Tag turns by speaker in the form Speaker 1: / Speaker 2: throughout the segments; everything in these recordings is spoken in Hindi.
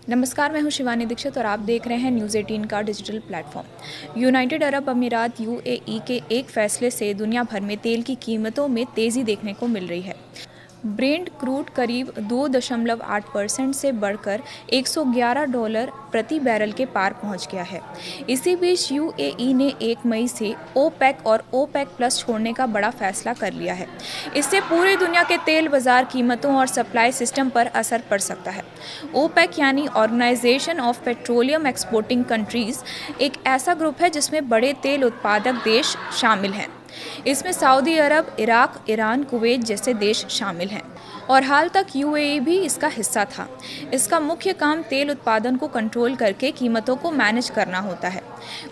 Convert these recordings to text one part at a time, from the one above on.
Speaker 1: नमस्कार, मैं हूं शिवानी दीक्षित और आप देख रहे हैं न्यूज़ 18 का डिजिटल प्लेटफॉर्म। यूनाइटेड अरब अमीरात यूएई के एक फैसले से दुनिया भर में तेल की कीमतों में तेज़ी देखने को मिल रही है। ब्रेंट क्रूड करीब 2.8% से बढ़कर $111 प्रति बैरल के पार पहुंच गया है। इसी बीच यूएई ने 1 मई से ओपेक और ओपेक प्लस छोड़ने का बड़ा फैसला कर लिया है। इससे पूरी दुनिया के तेल बाजार कीमतों और सप्लाई सिस्टम पर असर पड़ सकता है। ओपेक यानी organisation of petroleum exporting countries एक ऐसा ग्रुप है जिसमें बड़े तेल उत्पादक देश शामिल हैं। इसमें सऊदी अरब, इराक, ईरान, कुवैत जैसे देश शामिल हैं और हाल तक यूएई भी इसका हिस्सा था। इसका मुख्य काम तेल उत्पादन को कंट्रोल करके कीमतों को मैनेज करना होता है।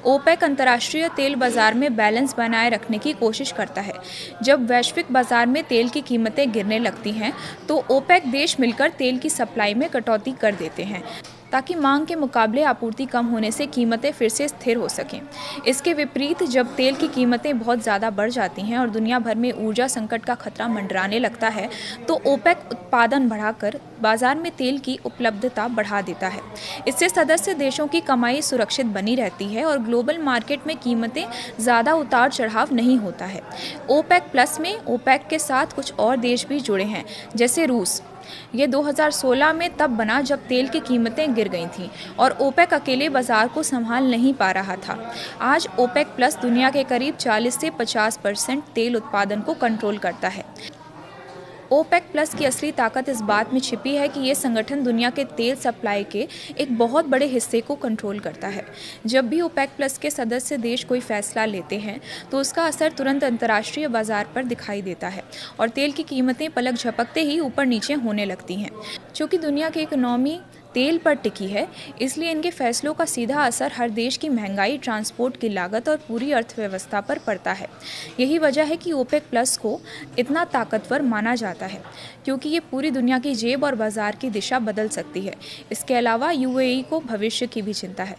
Speaker 1: ओपेक अंतर्राष्ट्रीय तेल बाजार में बैलेंस बनाए रखने की कोशिश करता है। जब वैश्विक बाजार में तेल की कीमतें गिरने लगती हैं तो ओपेक देश मिलकर तेल की सप्लाई में कटौती कर देते हैं ताकि मांग के मुकाबले आपूर्ति कम होने से कीमतें फिर से स्थिर हो सकें। इसके विपरीत जब तेल की कीमतें बहुत ज़्यादा बढ़ जाती हैं और दुनिया भर में ऊर्जा संकट का खतरा मंडराने लगता है तो ओपेक उत्पादन बढ़ाकर बाजार में तेल की उपलब्धता बढ़ा देता है। इससे सदस्य देशों की कमाई सुरक्षित बनी रहती है और ग्लोबल मार्केट में कीमतें ज़्यादा उतार चढ़ाव नहीं होता है। ओपेक प्लस में ओपेक के साथ कुछ और देश भी जुड़े हैं, जैसे रूस। ये 2016 में तब बना जब तेल की कीमतें गिर गई थीं और ओपेक अकेले बाजार को संभाल नहीं पा रहा था। आज ओपेक प्लस दुनिया के करीब 40 से 50% तेल उत्पादन को कंट्रोल करता है। ओपेक प्लस की असली ताकत इस बात में छिपी है कि ये संगठन दुनिया के तेल सप्लाई के एक बहुत बड़े हिस्से को कंट्रोल करता है। जब भी ओपेक प्लस के सदस्य देश कोई फैसला लेते हैं तो उसका असर तुरंत अंतर्राष्ट्रीय बाजार पर दिखाई देता है और तेल की कीमतें पलक झपकते ही ऊपर नीचे होने लगती हैं। चूँकि दुनिया की इकोनॉमी तेल पर टिकी है, इसलिए इनके फैसलों का सीधा असर हर देश की महंगाई, ट्रांसपोर्ट की लागत और पूरी अर्थव्यवस्था पर पड़ता है। यही वजह है कि ओपेक प्लस को इतना ताकतवर माना जाता है, क्योंकि ये पूरी दुनिया की जेब और बाजार की दिशा बदल सकती है। इसके अलावा यूएई को भविष्य की भी चिंता है,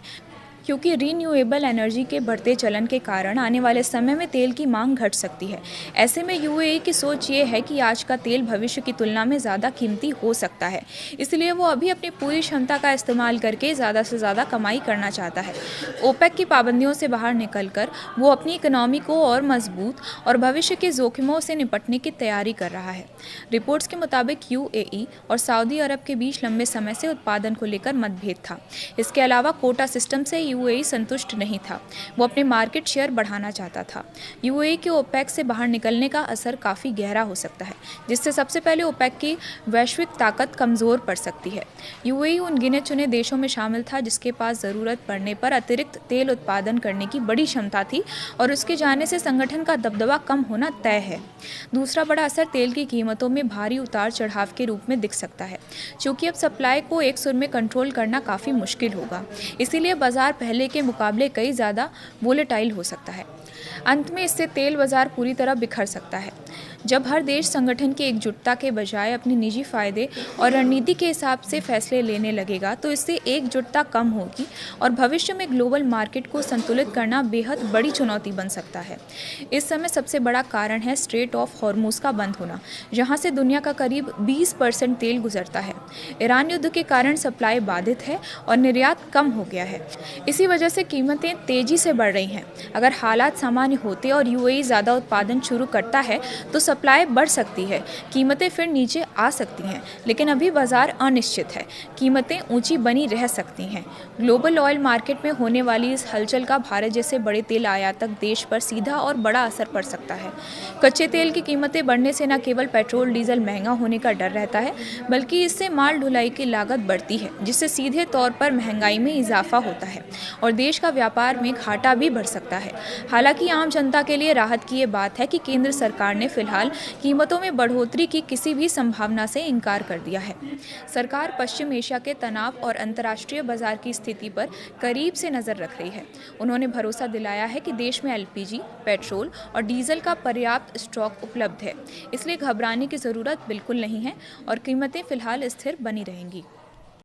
Speaker 1: क्योंकि रीन्यूएबल एनर्जी के बढ़ते चलन के कारण आने वाले समय में तेल की मांग घट सकती है। ऐसे में यूएई की सोच ये है कि आज का तेल भविष्य की तुलना में ज़्यादा कीमती हो सकता है, इसलिए वो अभी अपनी पूरी क्षमता का इस्तेमाल करके ज़्यादा से ज़्यादा कमाई करना चाहता है। ओपेक की पाबंदियों से बाहर निकलकर वो अपनी इकोनॉमी को और मजबूत और भविष्य के जोखिमों से निपटने की तैयारी कर रहा है। रिपोर्ट्स के मुताबिक यूएई और सऊदी अरब के बीच लंबे समय से उत्पादन को लेकर मतभेद था। इसके अलावा कोटा सिस्टम से यूएई संतुष्ट नहीं था, वो अपने मार्केट शेयर बढ़ाना चाहता था। यूएई के ओपेक से बाहर निकलने का असर काफ़ी गहरा हो सकता है, जिससे सबसे पहले ओपेक की वैश्विक ताकत कमज़ोर पड़ सकती है। यूएई उन गिने चुने देशों में शामिल था जिसके पास ज़रूरत पड़ने पर अतिरिक्त तेल उत्पादन करने की बड़ी क्षमता थी और उसके जाने से संगठन का दबदबा कम होना तय है। दूसरा बड़ा असर तेल की कीमतों में भारी उतार चढ़ाव के रूप में दिख सकता है, क्योंकि अब सप्लाई को एक सुर में कंट्रोल करना काफ़ी मुश्किल होगा। इसीलिए बाजार पहले के मुकाबले कई ज़्यादा वोलेटाइल हो सकता है। अंत में इससे तेल बाजार पूरी तरह बिखर सकता है। जब हर देश संगठन की एकजुटता के बजाय अपने निजी फायदे और रणनीति के हिसाब से फैसले लेने लगेगा तो इससे एकजुटता कम होगी और भविष्य में ग्लोबल मार्केट को संतुलित करना बेहद बड़ी चुनौती बन सकता है। इस समय सबसे बड़ा कारण है स्ट्रेट ऑफ हॉर्मुज का बंद होना, जहां से दुनिया का करीब 20% तेल गुजरता है। ईरान युद्ध के कारण सप्लाई बाधित है और निर्यात कम हो गया है। इसी वजह से कीमतें तेजी से बढ़ रही हैं। अगर हालात सामान्य होते और यूएई ज़्यादा उत्पादन शुरू करता है तो सप्लाई बढ़ सकती है, कीमतें फिर नीचे आ सकती हैं, लेकिन अभी बाजार अनिश्चित है, कीमतें ऊंची बनी रह सकती हैं। ग्लोबल ऑयल मार्केट में होने वाली इस हलचल का भारत जैसे बड़े तेल आयातक देश पर सीधा और बड़ा असर पड़ सकता है। कच्चे तेल की कीमतें बढ़ने से न केवल पेट्रोल डीजल महंगा होने का डर रहता है, बल्कि इससे माल ढुलाई की लागत बढ़ती है, जिससे सीधे तौर पर महंगाई में इजाफा होता है और देश का व्यापार में घाटा भी बढ़ सकता है। हालांकि आम जनता के लिए राहत की ये बात है कि केंद्र सरकार ने फिलहाल कीमतों में बढ़ोतरी की किसी भी संभावना से इनकार कर दिया है। सरकार पश्चिम एशिया के तनाव और अंतर्राष्ट्रीय बाजार की स्थिति पर करीब से नजर रख रही है। उन्होंने भरोसा दिलाया है कि देश में एलपीजी, पेट्रोल और डीजल का पर्याप्त स्टॉक उपलब्ध है, इसलिए घबराने की जरूरत बिल्कुल नहीं है और कीमतें फिलहाल स्थिर बनी रहेंगी।